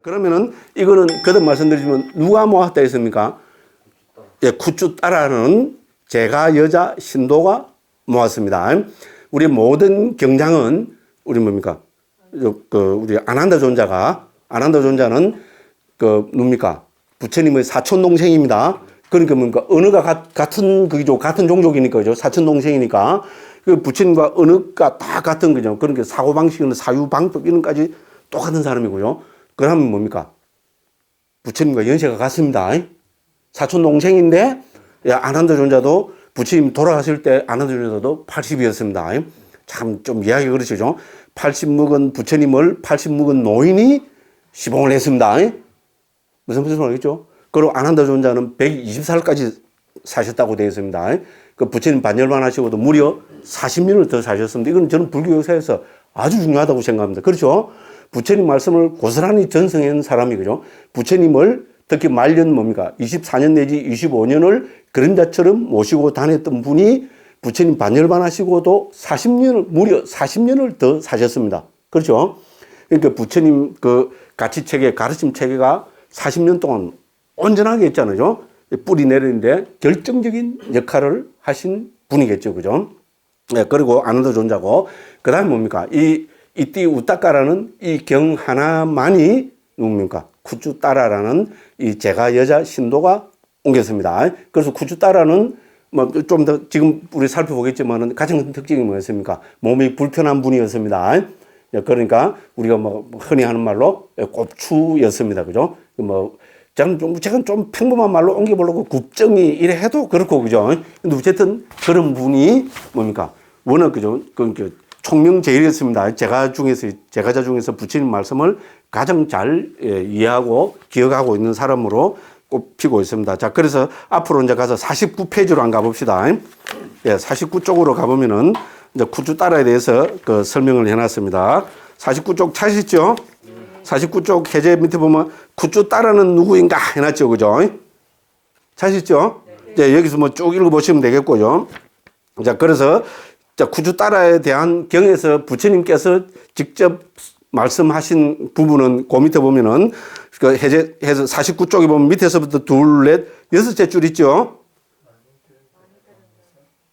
그러면은 이거는 거듭 말씀드리지만 누가 모았다 했습니까? 예, 쿠쭈 따라는 제가 여자 신도가 모았습니다. 우리 모든 경장은 우리 뭡니까? 우리 아난다 존자는 누굽니까? 부처님의 사촌 동생입니다. 그러니까 뭡니까? 언어가 같은 그죠? 같은 종족이니까 그죠? 사촌 동생이니까 그 부처님과 언어가 다 같은 거죠. 그러니까 사고 방식은 사유방법 이런 까지 똑같은 사람이고요. 그러면 뭡니까? 부처님과 연세가 같습니다. 사촌 동생인데 아난다 존자도 부처님 돌아가실 때 아난다 존자도 80이었습니다. 참 좀 이야기가 그렇죠. 80 먹은 부처님을 80 먹은 노인이 시봉을 했습니다. 무슨 말이겠죠? 그리고 아난다 존자는 120살까지 사셨다고 되어 있습니다. 그 부처님 반열반 하시고도 무려 40년을 더 사셨습니다. 이건 저는 불교 역사에서 아주 중요하다고 생각합니다. 그렇죠? 부처님 말씀을 고스란히 전승한 사람이 그죠? 부처님을 특히 말년 뭡니까? 24년 내지 25년을 그림자처럼 모시고 다녔던 분이 부처님 반열반 하시고도 무려 40년을 더 사셨습니다. 그렇죠? 그러니까 부처님 그 가치체계, 가르침 체계가 40년 동안 온전하게 했잖아요. 뿌리 내리는데 결정적인 역할을 하신 분이겠죠. 그죠? 네, 그리고 아난다 존자고, 그 다음에 뭡니까? 이띠 우따까라는 이 경 하나만이 누굽니까? 쿠쭈 따라라는 이 제가 여자 신도가 옮겼습니다. 그래서 쿠쭈 따라는 뭐 좀 더 지금 우리 살펴보겠지만은 가장 큰 특징이 뭐였습니까? 몸이 불편한 분이었습니다. 그러니까 우리가 뭐 흔히 하는 말로 꼽추였습니다. 그죠? 제가 좀 평범한 말로 옮겨보려고 굽정이 이래 해도 그렇고, 그죠? 근데 어쨌든 그런 분이 뭡니까? 워낙, 그죠? 총명제일이었습니다. 제가자 중에서 부처님 말씀을 가장 잘 이해하고 기억하고 있는 사람으로 꼽히고 있습니다. 자, 그래서 앞으로 이제 가서 49페이지로 한번 가봅시다. 예, 49쪽으로 가보면은 이제 쿠쭈 따라에 대해서 그 설명을 해놨습니다. 49쪽 찾으시죠? 49쪽 해제 밑에 보면 쿠쭈 따라는 누구인가 해놨죠. 그죠? 찾으시죠? 네. 여기서 뭐 쭉 읽어보시면 되겠고요. 자, 그래서 쿠쭈 따라에 대한 경에서 부처님께서 직접 말씀하신 부분은 그 밑에 보면은 그 해제해서 49쪽에 보면 밑에서부터 둘, 넷, 여섯째 줄 있죠?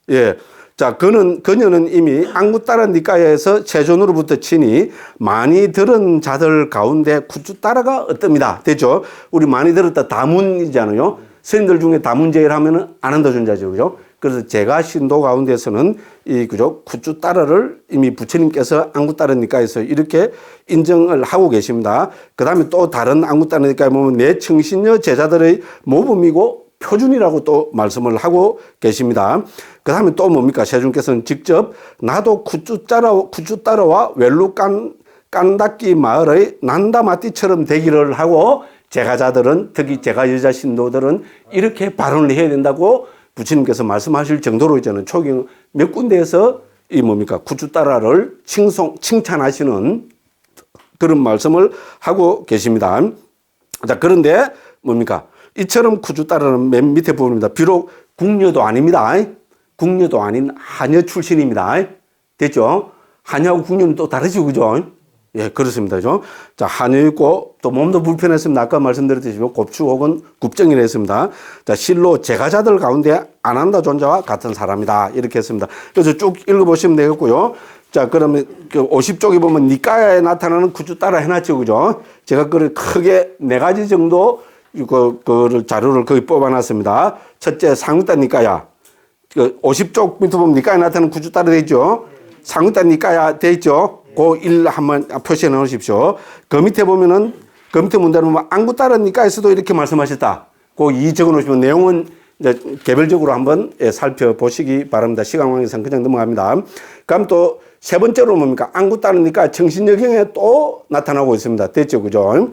예. 자, 그녀는 이미 앙구따라 니까야에서 세존으로부터 치니 많이 들은 자들 가운데 쿠쭈 따라가 어떻습니다. 됐죠? 우리 많이 들었다 다문이잖아요. 스님들 중에 다문제일 하면은 아난다 존자죠. 그죠? 그래서 제가 신도 가운데서는 그죠? 쿠쭈 따라를 이미 부처님께서 앙구따라 니까에서 이렇게 인정을 하고 계십니다. 그 다음에 또 다른 앙구따라 니까에 보면 내 청신녀 제자들의 모범이고 표준이라고 또 말씀을 하고 계십니다. 그 다음에 또 뭡니까? 세존께서는 직접 나도 쿠쭈 따라와 웰루 깐다끼 마을의 난다마띠처럼 되기를 하고 제가자들은 특히 제가 여자 신도들은 이렇게 발언을 해야 된다고 부처님께서 말씀하실 정도로 있잖아요. 초경 몇 군데에서 쿠쭈 따라를 칭찬하시는 그런 말씀을 하고 계십니다. 자, 그런데 뭡니까? 이처럼 쿠쭈 따라는 맨 밑에 부분입니다. 비록 궁녀도 아닙니다. 궁녀도 아닌 하녀 출신입니다. 됐죠? 하녀하고 궁녀는 또 다르죠. 그죠? 예, 그렇습니다. 자, 하녀있고 또 몸도 불편했습니다. 아까 말씀드렸듯이 곱추 혹은 굽정이라 했습니다. 자, 실로 제가자들 가운데 아난다 존자와 같은 사람이다. 이렇게 했습니다. 그래서 쭉 읽어보시면 되겠고요. 자, 그러면 50쪽에 보면 니까야에 나타나는 쿠쭈 따라 해놨죠. 그죠? 제가 그걸 크게 4가지 정도 자료를 거기 뽑아놨습니다. 첫째, 상유따 니까야. 50쪽 밑에 보면 니까야에 나타나는 쿠쭈 따라 되어 있죠. 상유따 니까야 되어 있죠. 그 일 한번 표시해 놓으십시오. 그 밑에 보면은, 그 밑에 문단을 보면 앙구따라 니까에서도 이렇게 말씀하셨다. 그 이 적어 놓으시면 내용은 이제 개별적으로 한번 살펴보시기 바랍니다. 시간 관계상 그냥 넘어갑니다. 그럼 또 세 번째로 뭡니까? 앙구따라 니까 정신여경에 또 나타나고 있습니다. 됐죠? 그죠?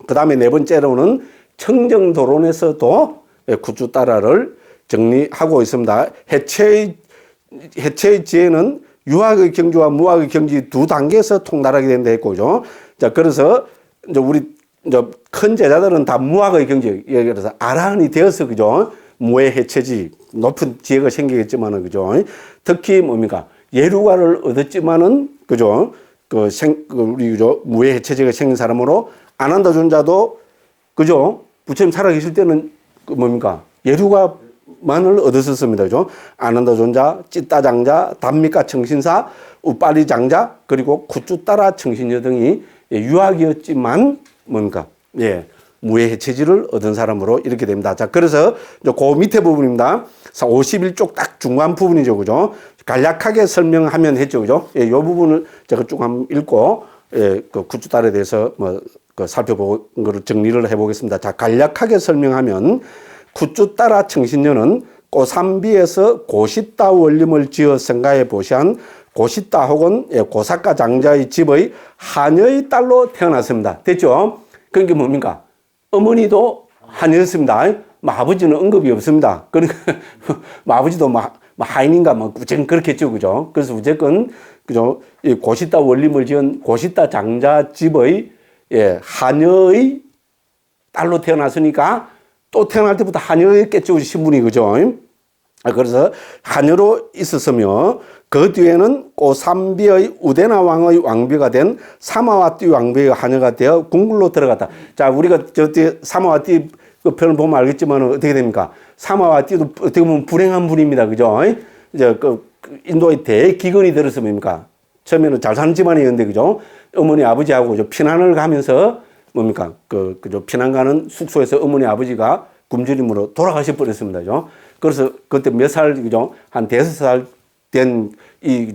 그 다음에 네 번째로는 청정도론에서도 쿠쭈 따라를 정리하고 있습니다. 해체의 지혜는 유학의 경지와 무학의 경지 두 단계에서 통달하게 된다 했고죠. 자, 그래서 이제 큰 제자들은 다 무학의 경지, 그래서 아라한이 되어서, 그죠? 무의 해체지, 높은 지혜가 생기겠지만은, 그죠? 특히 뭡니까? 예루가를 얻었지만은, 그죠? 우리, 그죠? 무의 해체지가 생긴 사람으로 안한다 존자도, 그죠? 부처님 살아계실 때는 그 뭡니까? 예류가만을 얻었었습니다. 그죠? 안한다 존자, 찌따장자, 단미가 청신사, 우빠리장자, 그리고 구쭈따라 청신녀 등이 유학이었지만 뭡니까? 예. 무해해체지를 얻은 사람으로 이렇게 됩니다. 자, 그래서 그 밑에 부분입니다. 51쪽 딱 중간 부분이죠. 그죠? 간략하게 설명하면 했죠. 그죠? 예, 요 부분을 제가 쭉 한번 읽고, 예, 그 구쭈따라에 대해서 그 살펴보고 거를 정리를 해보겠습니다. 자, 간략하게 설명하면 구쭈따라 청신녀는 고삼비에서 고시따 원림을 지어 성가에 보시한 고시따 혹은 고사카 장자의 집의 하녀의 딸로 태어났습니다. 됐죠? 그게 뭡니까? 어머니도 하녀였습니다. 아버지는 언급이 없습니다. 그러니까 아버지도 하인인가 어쨌든 그렇겠죠. 그죠? 그래서 어쨌건 그죠? 이 고시따 원림을 지은 고시따 장자 집의 하녀의 딸로 태어났으니까 또 태어날 때부터 하녀였겠죠. 신분이. 그죠? 그래서 하녀로 있었으며 그 뒤에는 고삼비의 우데나 왕의 왕비가 된 사마와띠 왕비의 하녀가 되어 궁굴로 들어갔다. 자, 우리가 저 뒤에 사마와띠 그 편을 보면 알겠지만 어떻게 됩니까? 사마와띠도 어떻게 보면 불행한 분입니다. 그죠? 이제 그 인도의 대기근이 들어서 뭡니까? 처음에는 잘 사는 집안이었는데, 그죠? 어머니 아버지하고 피난을 가면서 뭡니까? 그저 피난 가는 숙소에서 어머니 아버지가 굶주림으로 돌아가셔 버렸습니다. 그죠? 그래서 그때 몇 살, 그죠? 한 5살 된 이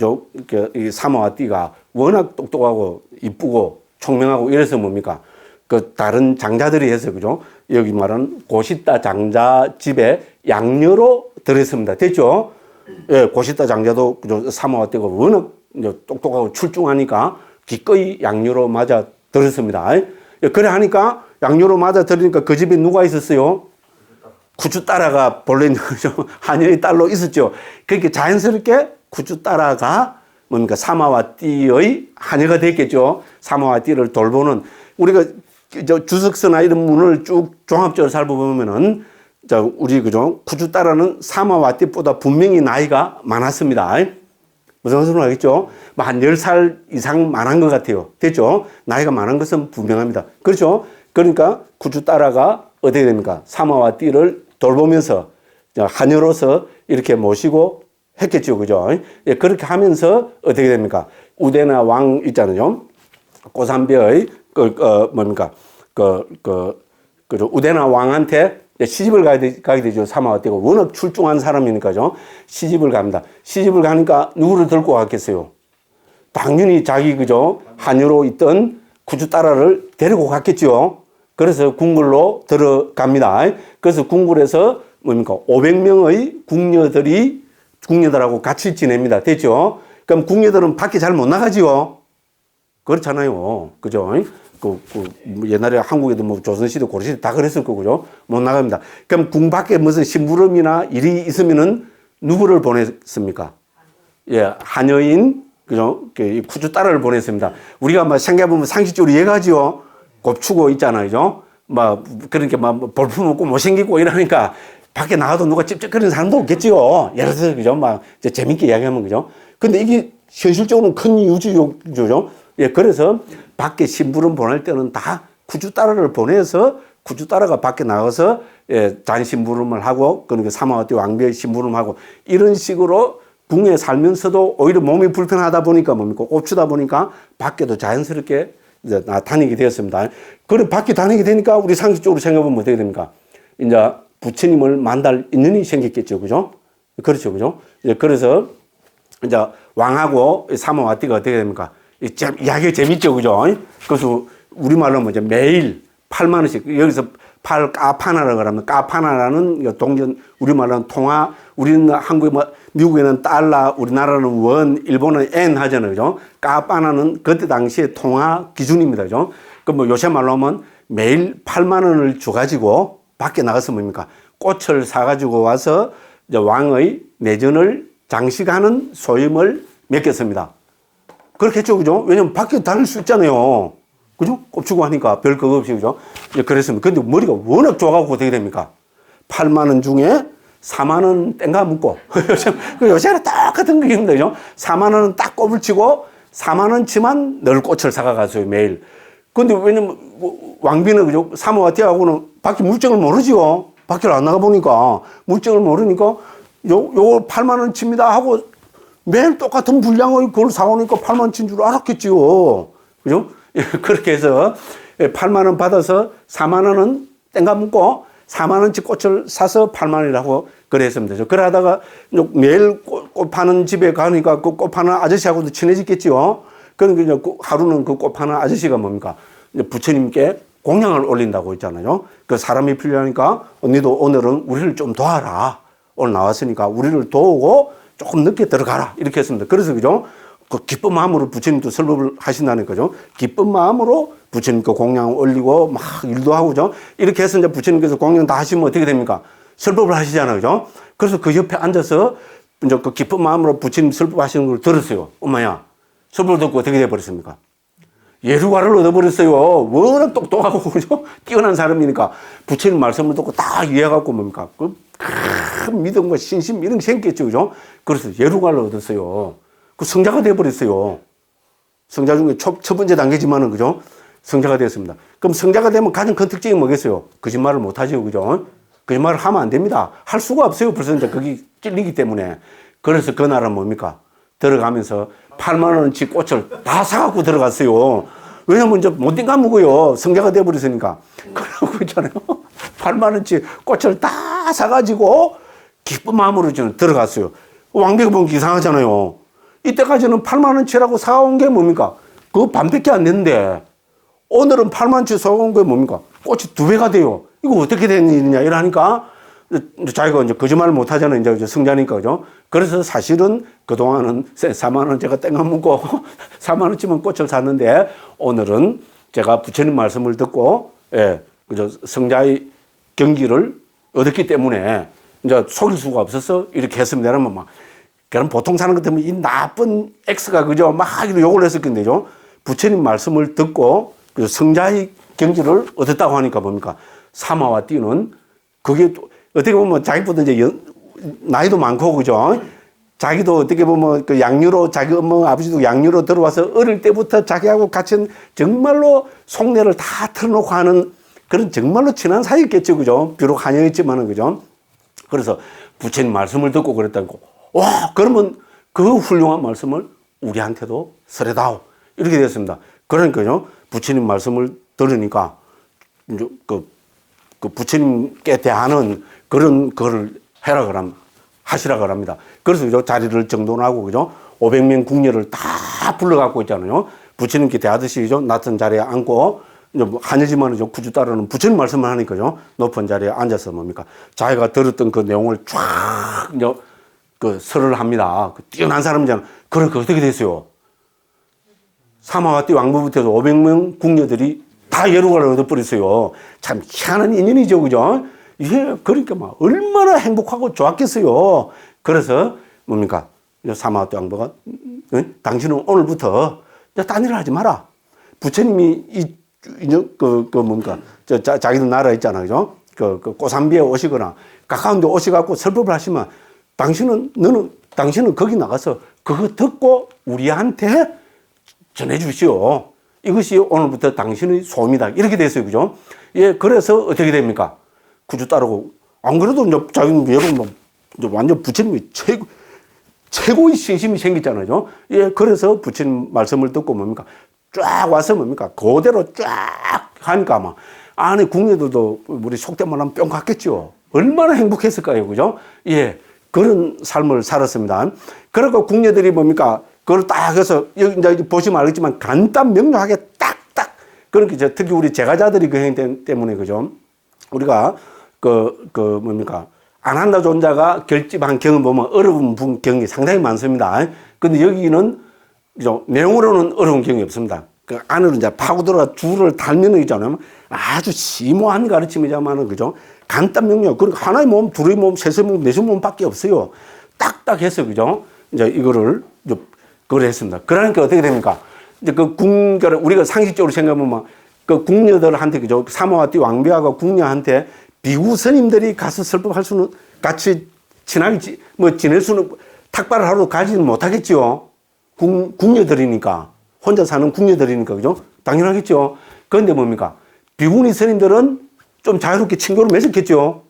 사마와띠가 워낙 똑똑하고 이쁘고 총명하고 이래서 뭡니까? 그 다른 장자들이 해서, 그죠? 여기 말하는 고시따 장자 집에 양녀로 들었습니다. 됐죠? 예, 고시따 장자도 그죠? 사마와띠가 워낙 똑똑하고 출중하니까 기꺼이 양녀로 맞아 들었습니다. 예, 그래 하니까 양녀로 맞아 들으니까 그 집에 누가 있었어요? 구쭈따라가 본래 하녀의 딸로 있었죠. 그렇게 자연스럽게 구쭈따라가 뭡니까? 사마와띠의 하녀가 됐겠죠. 사마와띠를 돌보는, 우리가 주석서나 이런 문을 쭉 종합적으로 살펴보면은, 우리 그죠? 구쭈따라는 사마와띠보다 분명히 나이가 많았습니다. 무슨 말씀을 하겠죠? 한 10살 이상 많은 것 같아요. 됐죠? 나이가 많은 것은 분명합니다. 그렇죠? 그러니까 구쭈따라가 어떻게 됩니까? 사마와띠를 돌보면서 하녀로서 이렇게 모시고 했겠죠. 그죠? 예, 그렇게 하면서 어떻게 됩니까? 우데나 왕 있잖아요. 고삼비의 뭡니까? 우데나 왕한테 시집을 가게 되죠. 사마와띠가 워낙 출중한 사람이니까죠. 시집을 갑니다. 시집을 가니까 누구를 들고 갔겠어요? 당연히 자기 그죠? 하녀로 있던 구쭈따라를 데리고 갔겠죠. 그래서 궁궐로 들어갑니다. 그래서 궁궐에서 뭡니까? 500명의 궁녀들하고 같이 지냅니다. 됐죠? 그럼 궁녀들은 밖에 잘 못 나가지요. 그렇잖아요. 그죠? 옛날에 한국에도 조선시대, 고려시대 다 그랬을 거고요. 못 나갑니다. 그럼 궁 밖에 무슨 심부름이나 일이 있으면은 누구를 보냈습니까? 예, 하녀인, 그죠? 구쭈따라를 보냈습니다. 우리가 생각해보면 상식적으로 이해가지요. 곱추고 있잖아요. 그러니까 볼품 없고 못생기고 이러니까 밖에 나가도 누가 찝찝거리는 사람도 없겠지요. 예를 들어서, 그죠? 재밌게 이야기하면, 그죠? 근데 이게 현실적으로는 큰 유지요죠. 예, 그래서 밖에 심부름 보낼 때는 다 구쭈따라를 보내서 구쭈따라가 밖에 나가서 잔 심부름을 하고, 그러니까 사마와띠 왕비의 심부름하고 이런 식으로 궁에 살면서도 오히려 몸이 불편하다 보니까 뭡니까? 꼽추다 보니까 밖에도 자연스럽게 이제 다니게 되었습니다. 그래, 밖에 다니게 되니까 우리 상식적으로 생각해보면 어떻게 됩니까? 이제 부처님을 만날 인연이 생겼겠죠. 그죠? 그렇죠. 그죠? 그래서 이제 왕하고 사마와띠가 어떻게 됩니까? 이야기가 재밌죠. 그죠? 그래서 우리말로 하면 이제 매일 8만 원씩, 여기서 까파나라고 그러면, 까파나라는 동전, 우리말로 하면 통화, 우리는 한국에 미국에는 달러, 우리나라는 원, 일본은 엔 하잖아요. 그죠? 까파나는 그때 당시에 통화 기준입니다. 그죠? 요새 말로 하면 매일 8만 원을 줘가지고 밖에 나가서 뭡니까? 꽃을 사가지고 와서 이제 왕의 내전을 장식하는 소임을 맡겼습니다. 그렇겠죠. 그죠? 왜냐면 밖에 다닐 수 있잖아요. 그죠? 꼽추고 하니까 별 그거 없이, 그죠? 그랬습니다. 근데 머리가 워낙 좋아가지고 어떻게 됩니까? 8만 원 중에 4만 원 땡가 묻고. 요새는 똑같은 거거든요. 4만 원은 딱 꼽을 치고 4만 원치만 늘 꽃을 사가가지고 매일. 근데 왜냐면 왕비는 그죠? 사모와 띠하고는 밖에 물정을 모르지요. 밖을 안 나가 보니까 물정을 모르니까 요거 8만 원치입니다 하고 매일 똑같은 분량을 그걸 사오니까 8만 원치인 줄 알았겠지요. 그죠? 예, 그렇게 해서 8만 원 받아서 4만 원은 땡가 묻고 4만 원치 꽃을 사서 8만 원이라고 그랬습니다. 그러다가 매일 꽃 파는 집에 가니까 그 꽃 파는 아저씨하고도 친해졌겠지요. 그러니까 하루는 그 꽃 파는 아저씨가 뭡니까? 부처님께 공양을 올린다고 했잖아요. 그 사람이 필요하니까 언니도 오늘은 우리를 좀 도와라. 오늘 나왔으니까 우리를 도우고 조금 늦게 들어가라. 이렇게 했습니다. 그래서 그죠? 그 기쁜 마음으로 부처님도 설법을 하신다는 거죠. 기쁜 마음으로 부처님께 공양을 올리고 막 일도 하고 죠. 이렇게 해서 이제 부처님께서 공양 다 하시면 어떻게 됩니까? 설법을 하시잖아요. 그죠? 그래서 그 옆에 앉아서 이제 그 기쁜 마음으로 부처님 설법하시는 걸 들었어요. 엄마야. 설법을 듣고 어떻게 돼버렸습니까? 예루가를 얻어버렸어요. 워낙 똑똑하고, 그죠? 뛰어난 사람이니까 부처님 말씀을 듣고 다 이해해갖고 뭡니까? 그 큰 믿음과 신심 이런 게 생겼죠. 그죠? 그래서 예루가를 얻었어요. 그 성자가 돼버렸어요. 성자 중에 첫 번째 단계지만은, 그죠? 성자가 됐습니다. 그럼 성자가 되면 가장 큰 특징이 뭐겠어요? 거짓말을 못 하죠. 그죠? 거짓말을 하면 안 됩니다. 할 수가 없어요. 벌써 이제 거기 찔리기 때문에. 그래서 그 나라는 뭡니까? 들어가면서 8만 원치 꽃을 다 사갖고 들어갔어요. 왜냐면 이제 못 띵가먹어요. 성자가 돼버렸으니까. 그러고 있잖아요. 8만 원치 꽃을 다 사가지고 기쁜 마음으로 저는 들어갔어요. 왕비가 보면 이상하잖아요. 이때까지는 8만 원치라고 사온 게 뭡니까? 그거 반밖에 안 됐는데 오늘은 8만 원치 사온 게 뭡니까? 꽃이 2배가 돼요. 이거 어떻게 된 일이냐 이러니까 자기가 이제 거짓말을 못 하잖아요. 이제 성자니까, 그죠? 그래서 사실은 그동안은 4만 원 제가 땡겨 묻고 4만 원치면 꽃을 샀는데 오늘은 제가 부처님 말씀을 듣고, 예, 그죠? 성자의 경기를 얻었기 때문에 이제 속일 수가 없어서 이렇게 했습니다. 이러면 막, 그럼 보통 사는 것 때문에 이 나쁜 X가, 그죠? 막 욕을 했을 건데죠. 부처님 말씀을 듣고 그 성자의 경지를 얻었다고 하니까 뭡니까? 사마와 띠는 그게 어떻게 보면 자기보다 이제 나이도 많고, 그죠? 자기도 어떻게 보면 그 양유로, 자기 엄마 아버지도 양유로 들어와서 어릴 때부터 자기하고 같이 정말로 속내를 다 털어놓고 하는 그런 정말로 친한 사이였겠죠. 그죠? 비록 한여였지만은, 그죠? 그래서 부처님 말씀을 듣고 그랬다고. 와, 그러면 그 훌륭한 말씀을 우리한테도 설해다오. 이렇게 됐습니다. 그러니까요, 부처님 말씀을 들으니까, 이제 그 부처님께 대하는 그런 거를 하시라고 합니다. 그래서 그죠? 자리를 정돈하고, 그죠? 500명 궁녀를 다 불러갖고 있잖아요. 부처님께 대하듯이, 그죠? 낮은 자리에 앉고, 이제 한여지만 구주 따르는 부처님 말씀을 하니까요. 높은 자리에 앉아서 뭡니까? 자기가 들었던 그 내용을 쫙, 이제 그 설을 합니다. 그 뛰어난 사람이잖아요. 그러니까 어떻게 됐어요? 사마와 띠 왕부부터 500명 궁녀들이 다 예루가를 얻어버렸어요. 참 희한한 인연이죠. 그죠? 예, 그러니까 막 얼마나 행복하고 좋았겠어요. 그래서 뭡니까? 사마와 띠 왕부가, 당신은 오늘부터 딴 일을 하지 마라. 부처님이 뭡니까? 자기들 나라 있잖아요. 그죠? 그 고산비에 오시거나 가까운 데 오셔갖고 설법을 하시면 당신은 거기 나가서 그거 듣고 우리한테 전해주시오. 이것이 오늘부터 당신의 소임이다. 이렇게 됐어요. 그죠? 예, 그래서 어떻게 됩니까? 구주 따르고, 안 그래도 이제 자기는 여러분, 완전 부처님이 최고의 신심이 생겼잖아요. 예, 그래서 부처님 말씀을 듣고 뭡니까? 쫙 와서 뭡니까? 그대로 쫙 하니까 막 안에 궁녀들도 우리 속된 말 하면 뿅 갔겠죠. 얼마나 행복했을까요? 그죠? 예, 그런 삶을 살았습니다. 그러고 궁녀들이 뭡니까? 그걸 딱 해서, 여기 이제 보시면 알겠지만 간단 명료하게 딱딱. 그러니까 특히 우리 제가자들이 그 행위 때문에, 그죠? 우리가 뭡니까? 안 한다 존자가 결집한 경을 보면 어려운 경이 상당히 많습니다. 근데 여기는, 그죠? 내용으로는 어려운 경이 없습니다. 그 안으로 이제 파고 들어가 줄을 달면 있잖아요. 아주 심오한 가르침이자만은, 그죠? 간단 명료. 그리고 하나의 몸, 둘의 몸, 셋의 몸, 넷의 몸밖에 없어요. 딱딱 해서, 그죠? 이제 이거를, 그걸 했습니다. 그러니까 어떻게 됩니까? 이제 그 궁녀를, 우리가 상식적으로 생각하면 그 궁녀들한테, 그죠? 사모와 띠 왕비하고 궁녀한테 비구 스님들이 가서 설법할 수는, 같이 친하게 지낼 수는, 탁발을 하러 가지는 못하겠지요. 궁녀들이니까. 혼자 사는 궁녀들이니까, 그죠? 당연하겠죠. 그런데 뭡니까? 비구니 스님들은 좀 자유롭게 친교를 맺었겠죠.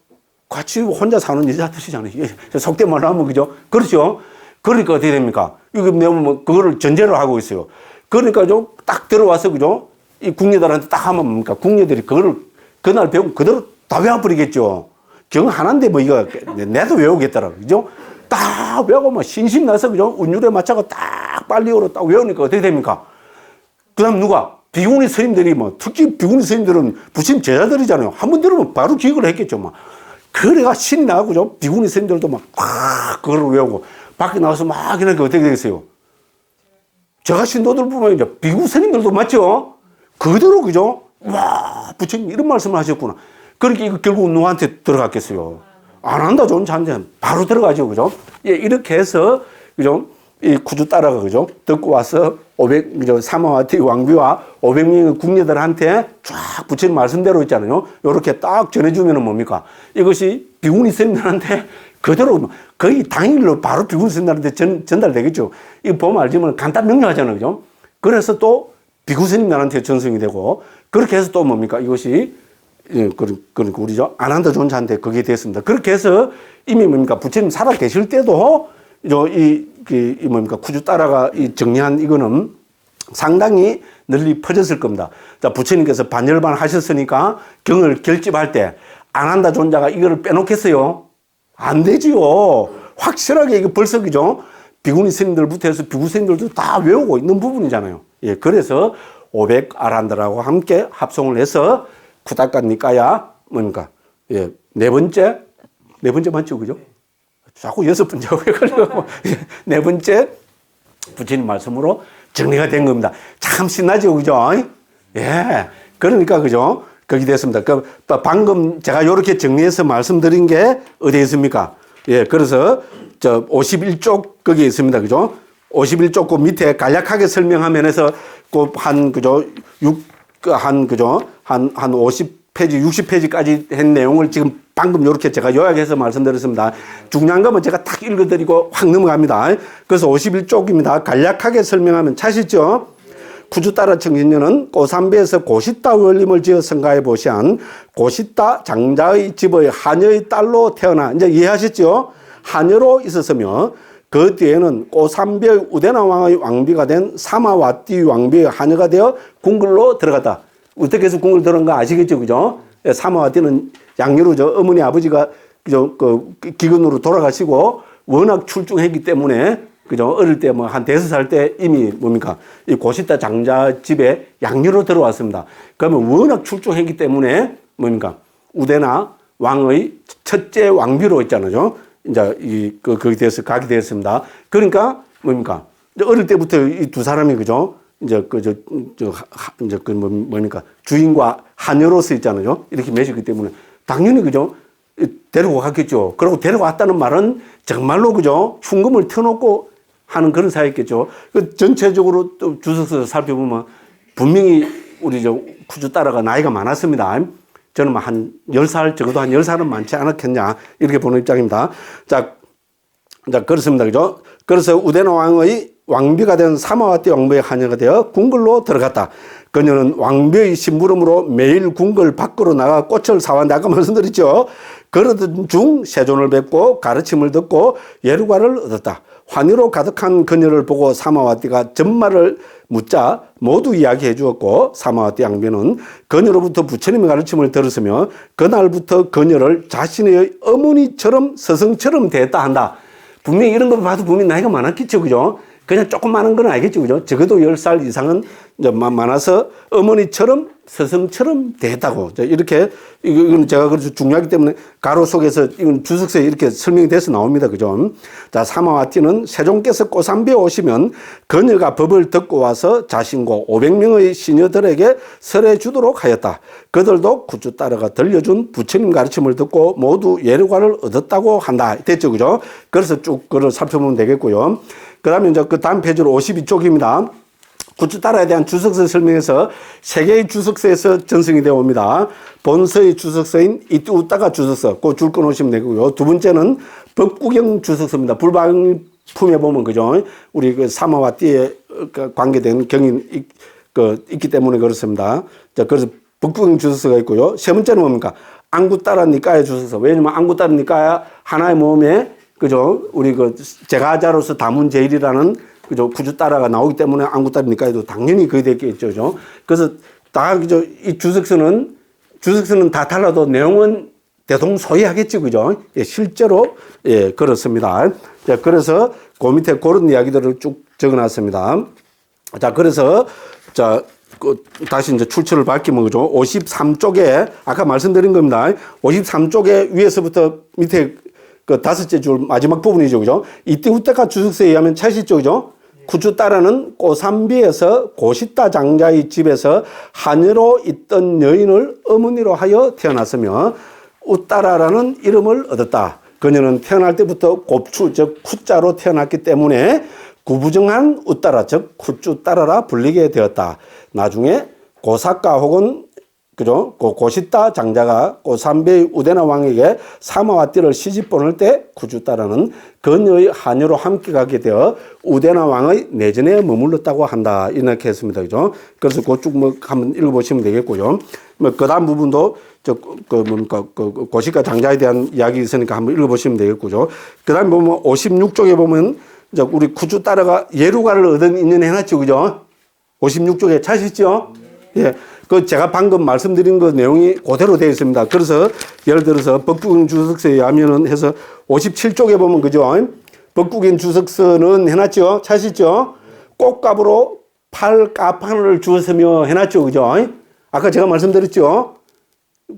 같이 혼자 사는 여자들이잖아요. 속된 말로 하면, 그죠? 그렇죠? 그러니까 어떻게 됩니까? 이거 뭐, 그거를 전제로 하고 있어요. 그러니까 좀 딱 들어와서, 그죠? 이 궁녀들한테 딱 하면 뭡니까? 궁녀들이 그거를 그날 배우고 그대로 다 외워버리겠죠. 경 하나인데 뭐 이거 내도 외우겠더라고. 그죠? 딱 외우고 뭐 신심나서, 그죠? 운율에 맞춰서 딱 빨리어로 딱 외우니까 어떻게 됩니까? 그 다음 누가? 비구니 스님들이 뭐, 특히 비구니 스님들은 부처님 제자들이잖아요. 한 번 들으면 바로 기억을 했겠죠. 막. 그래가 신이 나고, 그죠? 비구니 스님들도 막, 그걸 외우고, 밖에 나와서 막 이러니까 어떻게 되겠어요? 제가 신도들 보면 이제 비구 스님들도 맞죠? 그대로, 그죠? 와, 부처님 이런 말씀을 하셨구나. 그러니까 이거 결국 누구한테 들어갔겠어요? 안 한다, 좋은 자한테 바로 들어가죠. 그죠? 예, 이렇게 해서, 그죠? 이 구주 따라가, 그죠? 듣고 와서 500, 사마와티 왕비와 500명의 궁녀들한테 쫙 부처님 말씀대로 있잖아요. 요렇게 딱 전해주면은 뭡니까? 이것이 비구니 스님들한테 그대로 거의 당일로 바로 비구니 스님들한테 전달되겠죠. 이거 보면 알지만 간단 명료하잖아요. 그죠? 그래서 또 비구 스님들한테 전송이 되고, 그렇게 해서 또 뭡니까? 이것이, 그러니까 우리죠. 아난다 좋은 자한테 그게 됐습니다. 그렇게 해서 이미 뭡니까? 부처님 살아 계실 때도 뭡니까? 구주 따라가 정리한 이거는 상당히 널리 퍼졌을 겁니다. 자, 부처님께서 반열반 하셨으니까 경을 결집할 때 아난다 좋은 자가 이거를 빼놓겠어요? 안 되지요. 확실하게 이거 벌써, 그죠? 비구니 스님들부터 해서 비구 스님들도 다 외우고 있는 부분이잖아요. 예, 그래서 500 아란들하고 함께 합성을 해서 쿠다카 니까야 뭡니까? 예, 네 번째 맞죠, 그죠? 자꾸 6번째가 헷갈려고. 네 번째 부처님 말씀으로 정리가 된 겁니다. 참 신나죠, 그죠? 예, 그러니까, 그죠? 거기 됐습니다. 그 방금 제가 이렇게 정리해서 말씀드린 게 어디에 있습니까? 예, 그래서 51쪽 거기에 있습니다, 그죠? 51쪽 그 밑에 간략하게 설명하면서 그죠? 한 50페이지, 60페이지까지 한 내용을 지금 방금 이렇게 제가 요약해서 말씀드렸습니다. 중요한 거면 제가 딱 읽어드리고 확 넘어갑니다. 그래서 51쪽입니다. 간략하게 설명하면 차시죠? 구주 따라 청신녀는 고삼배에서 고시따 원림을 지어 성가해 보시한 고시따 장자의 집의 하녀의 딸로 태어나, 이제 이해하셨죠? 하녀로 있었으며, 그 뒤에는 고삼배의 우대나 왕의 왕비가 된 사마와띠 왕비의 하녀가 되어 궁궐로 들어갔다. 어떻게 해서 궁궐 들어간 거 아시겠죠? 그죠? 사마와띠는 양유로 어머니 아버지가 기근으로 돌아가시고 워낙 출중했기 때문에, 그죠? 어릴 때 뭐 한 5살 때 이미 뭡니까? 이 고시따 장자 집에 양유로 들어왔습니다. 그러면 워낙 출중했기 때문에 뭡니까? 우대나 왕의 첫째 왕비로 있잖아요. 이제 거기 대해서 가게 되었습니다. 그러니까 뭡니까? 이제 어릴 때부터 이 두 사람이, 그죠? 이제 뭡니까? 주인과 하녀로서 있잖아요. 이렇게 맺었기 때문에 당연히, 그죠? 데리고 갔겠죠. 그리고 데리고 왔다는 말은 정말로, 그죠? 흉금을 터놓고 하는 그런 사이였겠죠. 그 전체적으로 또 주석서 살펴보면 분명히 우리 구주 따라가 나이가 많았습니다. 저는 한 10살, 적어도 한 10살은 많지 않았겠냐, 이렇게 보는 입장입니다. 자, 그렇습니다. 그죠? 그래서 우대나 왕의 왕비가 된 사마와띠 왕비의 하녀가 되어 궁궐로 들어갔다. 그녀는 왕비의 심부름으로 매일 궁궐 밖으로 나가 꽃을 사왔는데, 아까 말씀드렸죠? 그러던 중 세존을 뵙고 가르침을 듣고 예루가를 얻었다. 환희로 가득한 그녀를 보고 사마와띠가 전말을 묻자 모두 이야기해 주었고, 사마와띠 왕비는 그녀로부터 부처님의 가르침을 들었으며 그날부터 그녀를 자신의 어머니처럼 스승처럼 대했다 한다. 분명히 이런 거 봐도 분명히 나이가 많았겠죠, 그죠? 그냥 조금 많은 건 알겠죠, 그죠? 적어도 10살 이상은 많아서 어머니처럼 스승처럼 대했다고. 이렇게, 이건 제가 그래서 중요하기 때문에 가로 속에서 이건 주석서에 이렇게 설명이 돼서 나옵니다, 그죠? 자, 사마와띠는 세종께서 고삼비에 오시면 그녀가 법을 듣고 와서 자신과 500명의 시녀들에게 설해 주도록 하였다. 그들도 구주 따라가 들려준 부처님 가르침을 듣고 모두 예류관을 얻었다고 한다. 됐죠, 그죠? 그래서 쭉 그걸 살펴보면 되겠고요. 그 다음에 이제 그 다음 페이지로 52쪽입니다. 구주 따라에 대한 주석서 설명에서 세 개의 주석서에서 전승이 되어 옵니다. 본서의 주석서인 이뚜따가 주석서, 그 줄 끊으시면 되고요. 두 번째는 법구경 주석서입니다. 불방품에 보면, 그죠? 우리 그 사마와띠에 관계된 경인 있기 때문에 그렇습니다. 자, 그래서 북극인 주석서가 있고요. 세 번째는 뭡니까? 안구따라 니까야 주석서. 왜냐면 안구따라 니까야 하나의 몸에, 그죠? 우리 제가자로서 다문제일이라는, 그죠? 구주따라가 나오기 때문에 안구따라 니까야도 당연히 그게 됐겠죠. 그죠? 그래서 다, 그죠? 이 주석서는 다 달라도 내용은 대동소이하겠지, 그죠? 예, 실제로, 예, 그렇습니다. 자, 그래서 그 밑에 그런 이야기들을 쭉 적어 놨습니다. 자, 그래서, 자, 다시 이제 출처를 밝히면, 그죠? 53쪽에, 아까 말씀드린 겁니다. 53쪽에 위에서부터 밑에 다섯째 줄 마지막 부분이죠, 그죠? 이때 우때가 주석서에 의하면 차시죠, 그죠? 구주따라는 고산비에서 고시따 장자의 집에서 하녀로 있던 여인을 어머니로 하여 태어났으며 우따라라는 이름을 얻었다. 그녀는 태어날 때부터 곱추, 즉 쿠자로 태어났기 때문에 구부정한 우따라, 즉 쿠쭈따라라 불리게 되었다. 나중에 고사카 혹은 그죠? 고시따 장자가 고산비의 우데나 왕에게 사마와 띠를 시집 보낼 때 구주따라는 그녀의 하녀로 함께 가게 되어 우데나 왕의 내전에 머물렀다고 한다. 이렇게 했습니다. 그죠? 그래서 그쪽 한번 읽어보시면 되겠고요. 그 다음 부분도 고시카 장자에 대한 이야기 있으니까 한번 읽어보시면 되겠고요. 그 다음에 보면 56쪽에 보면 우리 구주따라가 예루가를 얻은 인연 해놨죠. 그죠? 56쪽에 찾으시죠? 예. 제가 방금 말씀드린 그 내용이 그대로 되어 있습니다. 그래서 예를 들어서 북극인 주석서에 의하면은 해서 57쪽에 보면 그죠? 북극인 주석서는 해놨죠? 찾으시죠? 꽃값으로 팔까판을 주었으며 해놨죠? 그죠? 아까 제가 말씀드렸죠?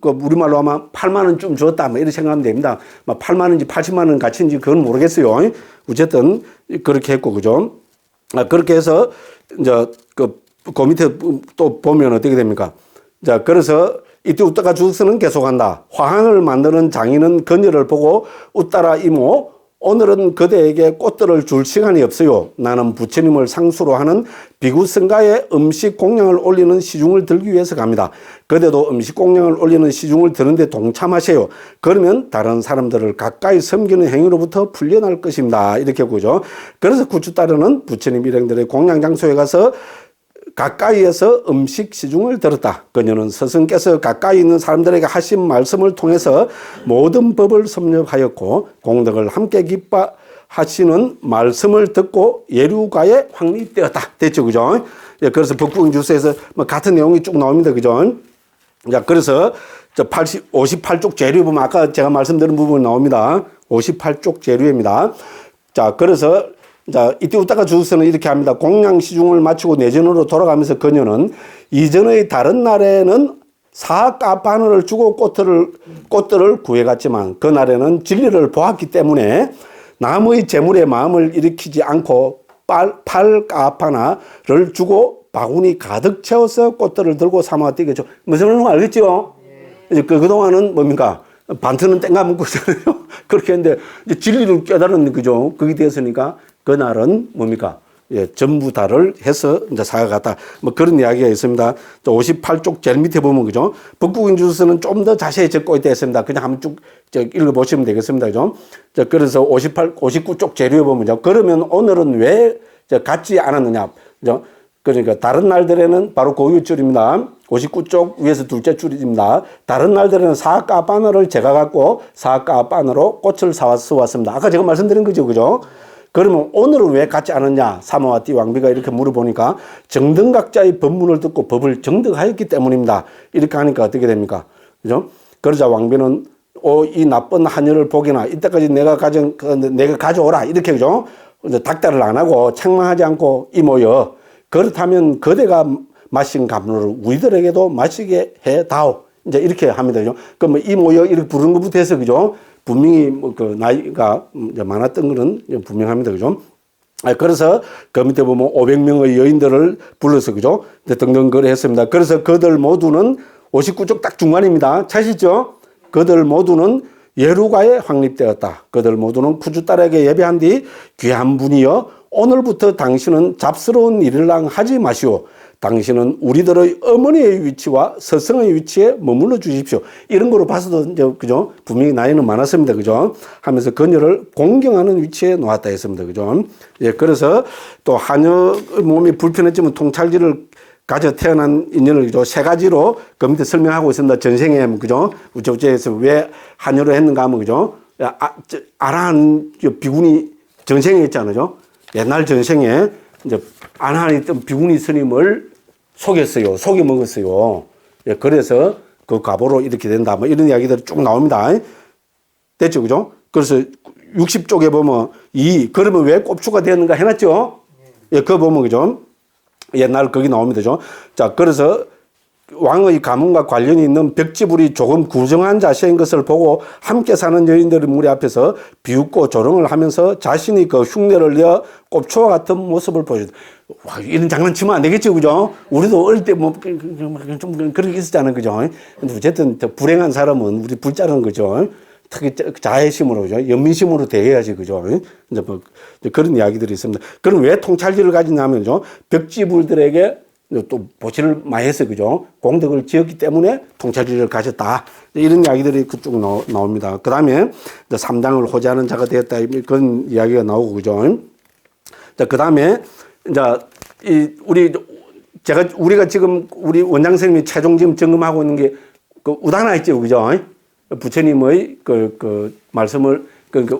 우리말로 하면 8만 원 좀 줬다. 이렇게 생각하면 됩니다. 8만 원인지 80만 원 가치인지 그건 모르겠어요. 어쨌든 그렇게 했고, 그죠? 그렇게 해서 이제 그 밑에 또 보면 어떻게 됩니까? 자, 그래서 이때 우따가 주석서는 계속한다. 화환을 만드는 장인은 그녀를 보고 우따라 이모, 오늘은 그대에게 꽃들을 줄 시간이 없어요. 나는 부처님을 상수로 하는 비구성가에 음식 공양을 올리는 시중을 들기 위해서 갑니다. 그대도 음식 공양을 올리는 시중을 드는데 동참하세요. 그러면 다른 사람들을 가까이 섬기는 행위로부터 풀려날 것입니다. 이렇게 보죠. 그래서 구주따르는 부처님 일행들의 공양 장소에 가서 가까이에서 음식 시중을 들었다. 그녀는 스승께서 가까이 있는 사람들에게 하신 말씀을 통해서 모든 법을 섭렵하였고 공덕을 함께 기뻐하시는 말씀을 듣고 예류가에 확립되었다. 됐죠, 그죠? 예, 그래서 북극인 주석에서 같은 내용이 쭉 나옵니다, 그죠? 자, 그래서 58쪽 재료 보면 아까 제가 말씀드린 부분이 나옵니다. 58쪽 재료입니다. 자, 그래서 자, 이때 우따가 주석서는 이렇게 합니다. 공양 시중을 마치고 내전으로 돌아가면서 그녀는 이전의 다른 날에는 사까바늘을 주고 꽃들을 구해갔지만 그날에는 진리를 보았기 때문에 남의 재물에 마음을 일으키지 않고 팔까파나를 주고 바구니 가득 채워서 꽃들을 들고 사모가 뛰겠죠. 무슨 말인지 알겠죠? 네. 그동안은 뭡니까? 반트는 땡가 먹고 있잖아요. 그렇게 했는데 이제 진리를 깨달은 그죠? 그게 되었으니까 그날은 뭡니까? 예, 전부 다를 해서 이제 사가갔다. 그런 이야기가 있습니다. 58쪽 제일 밑에 보면 그죠? 북극인 주석서는 좀 더 자세히 적고 있다 했습니다. 그냥 한번 쭉 읽어보시면 되겠습니다. 그죠? 자, 그래서 59쪽 재료에 보면 그러면 오늘은 왜 같지 않았느냐? 그죠? 그러니까 다른 날들에는 바로 그 줄입니다. 59쪽 위에서 둘째 줄입니다. 다른 날들에는 사까바늘을 제가 갖고 사까바늘로 꽃을 사와서 왔습니다. 아까 제가 말씀드린 거죠, 그죠? 그러면 오늘은 왜 같지 않았냐? 사마와 띠 왕비가 이렇게 물어보니까 정등각자의 법문을 듣고 법을 정득하였기 때문입니다. 이렇게 하니까 어떻게 됩니까? 그죠? 그러자 왕비는 이 나쁜 하녀를 보기나 이때까지 내가 가져오라. 이렇게 그죠? 닥달을 안 하고 책망하지 않고 이모여. 그렇다면 그대가 마신 감로를 우리들에게도 마시게 해 다오. 이제 이렇게 합니다. 그죠? 그럼 이모여 이렇게 부르는 것부터 해서 그죠? 분명히 그 나이가 많았던 거는 분명합니다. 그죠? 그래서 그 밑에 보면 500명의 여인들을 불러서 그죠? 등등 그래 했습니다. 그래서 그들 모두는 59쪽 딱 중간입니다. 찾으시죠? 그들 모두는 예루가에 확립되었다. 그들 모두는 구주딸에게 예배한 뒤 귀한 분이여 오늘부터 당신은 잡스러운 일을 하지 마시오. 당신은 우리들의 어머니의 위치와 스승의 위치에 머물러 주십시오. 이런 거로 봐서도 이제 그죠? 분명히 나이는 많았습니다. 그죠? 하면서 그녀를 공경하는 위치에 놓았다 했습니다. 그죠? 예, 그래서 또 하녀 몸이 불편했지만 통찰지를 가져 태어난 인연을 그죠? 세 가지로 그 밑에 설명하고 있습니다. 전생에 그죠? 우체국제에서 왜 한여를 했는가 하면 그죠? 아라한 비구니 전생에 있잖아요. 옛날 전생에 이제 아라한에 있던 비구니 스님을 속였어요. 속여 먹었어요. 예, 그래서 그 과보로 이렇게 된다. 뭐 이런 이야기들이 쭉 나옵니다. 됐죠, 그죠? 그래서 60쪽에 보면 그러면 왜 꼽추가 되었는가 해놨죠? 예, 그거 보면 그죠? 옛날 거기 나옵니다. 그죠? 자, 그래서 왕의 가문과 관련이 있는 벽지불이 조금 구정한 자세인 것을 보고 함께 사는 여인들의 무리 앞에서 비웃고 조롱을 하면서 자신이 그 흉내를 내어 꼽초와 같은 모습을 보여준다. 와, 이런 장난치면 안 되겠죠, 그죠? 우리도 어릴 때 뭐 좀 그런 게 있었잖아요, 그죠? 근데 어쨌든 불행한 사람은 우리 불자는 거죠. 특히 자애심으로, 그죠? 연민심으로 대해야지, 그죠? 이제 뭐 그런 이야기들이 있습니다. 그럼 왜 통찰지를 가지냐면, 그죠? 벽지불들에게 또 보시를 많이 해서, 그죠? 공덕을 지었기 때문에 통찰지를 가졌다. 이런 이야기들이 그쪽 나옵니다. 그 다음에 삼당을 호재하는 자가 되었다. 그런 이야기가 나오고, 그죠? 자, 그 다음에 이제 우리가 지금 우리 원장 선생님이 최종 지금 점검하고 있는 게 그 우다나 있죠, 그죠? 부처님의 그 말씀을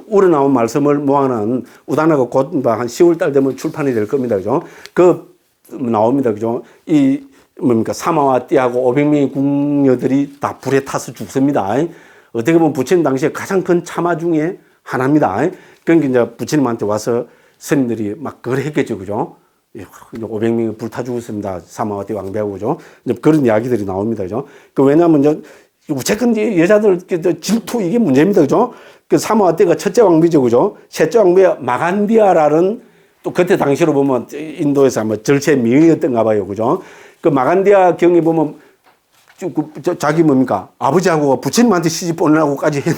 우러나온 말씀을 모아놓은 우다나가 곧 한 10월 달 되면 출판이 될 겁니다, 그죠? 그 나옵니다, 그죠? 사마와 띠하고 500명의 궁녀들이 다 불에 타서 죽습니다. 어떻게 보면 부처님 당시에 가장 큰 참화 중에 하나입니다. 그러니까 이제 부처님한테 와서 스님들이 막 그걸 했겠죠, 그죠? 500명이 불타 죽었습니다. 사마와 띠 왕비하고, 그죠? 그런 이야기들이 나옵니다, 그죠? 왜냐하면 이제 우체권 여자들 질투 이게 문제입니다, 그죠? 그 사마와 띠가 첫째 왕비죠, 그죠? 셋째 왕비가 마간디아라는 또 그때 당시로 보면 인도에서 아마 절체 미인이었던가 봐요, 그죠? 그 마간디아 경에 보면 자기 뭡니까? 아버지하고 부처님한테 시집 보내라고까지 했는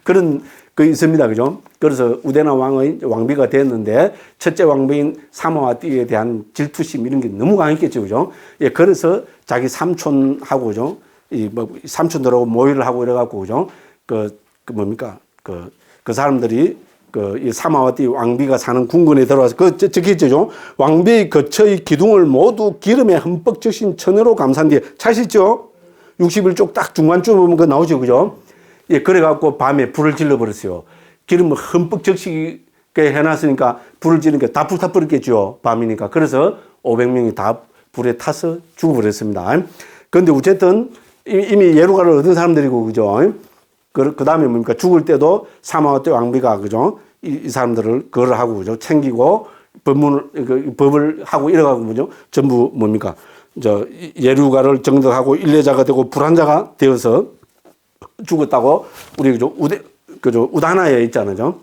그런 거 있습니다, 그죠? 그래서 우대나 왕의 왕비가 됐는데 첫째 왕비인 사마와 띠에 대한 질투심 이런 게 너무 강했겠죠, 그죠? 예, 그래서 자기 삼촌하고, 그죠? 삼촌들하고 모의를 하고 이래갖고, 그죠? 그 사람들이 이 사마와 띠 왕비가 사는 궁궐에 들어와서 적혀 있죠. 왕비의 거처의 기둥을 모두 기름에 흠뻑 적신 천으로 감싼 뒤에 차시죠? 61쪽 딱 중간쯤 보면 그거 나오죠, 그죠? 예, 그래갖고 밤에 불을 질러버렸어요. 기름을 흠뻑 적시게 해놨으니까 불을 지르니까 다 불타버렸겠죠, 밤이니까. 그래서 500명이 다 불에 타서 죽어버렸습니다. 그런데 어쨌든 이미 예루가를 얻은 사람들이고, 그죠? 그 다음에 뭡니까? 죽을 때도 사마와 띠 왕비가, 그죠? 이 사람들을 그걸 하고, 그죠? 챙기고, 법을 하고 이래가고, 그죠? 전부 뭡니까? 예루가를 정덕하고 일례자가 되고 불환자가 되어서 죽었다고, 우리, 그죠? 우다나에 있잖아요.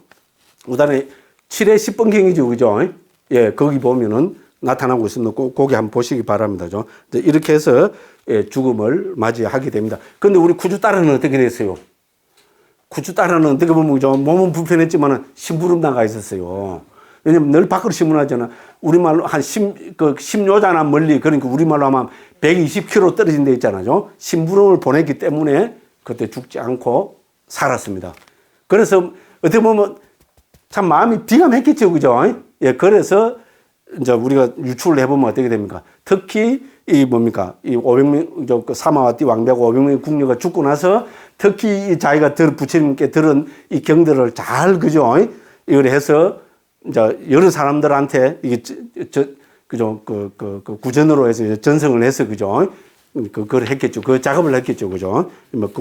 우다나에 7회 10번경이죠, 그죠? 예, 거기 보면은 나타나고 있습니다. 거기 한번 보시기 바랍니다. 이렇게 해서 예, 죽음을 맞이하게 됩니다. 그런데 우리 구주 딸은 어떻게 됐어요? 구주 딸은 어떻게 보면 그죠? 몸은 불편했지만 심부름 나가 있었어요. 왜냐면 늘 밖으로 심문하잖아. 우리말로 한 10요자나 멀리, 그러니까 우리말로 하면 120km 떨어진 데 있잖아요. 심부름을 보냈기 때문에 그때 죽지 않고 살았습니다. 그래서 어떻게 보면 참 마음이 비감했겠죠, 그죠? 예, 그래서 이제 우리가 유출을 해보면 어떻게 됩니까? 특히 이 500명, 사마와 띠 왕비하고 500명의 궁녀가 죽고 나서 특히 이 자기가 부처님께 들은 이 경들을 잘, 그죠? 이걸 해서 이제 여러 사람들한테 이게 그죠? 구전으로 해서 전승을 해서, 그죠? 그걸 했겠죠. 그 작업을 했겠죠, 그죠?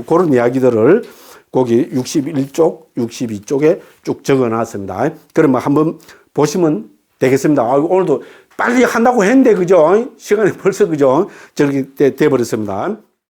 그런 이야기들을 거기 61쪽, 62쪽에 쭉 적어 놨습니다. 그러면 한번 보시면 되겠습니다. 오늘도 빨리 한다고 했는데, 그죠? 시간이 벌써, 그죠? 저렇게 돼버렸습니다.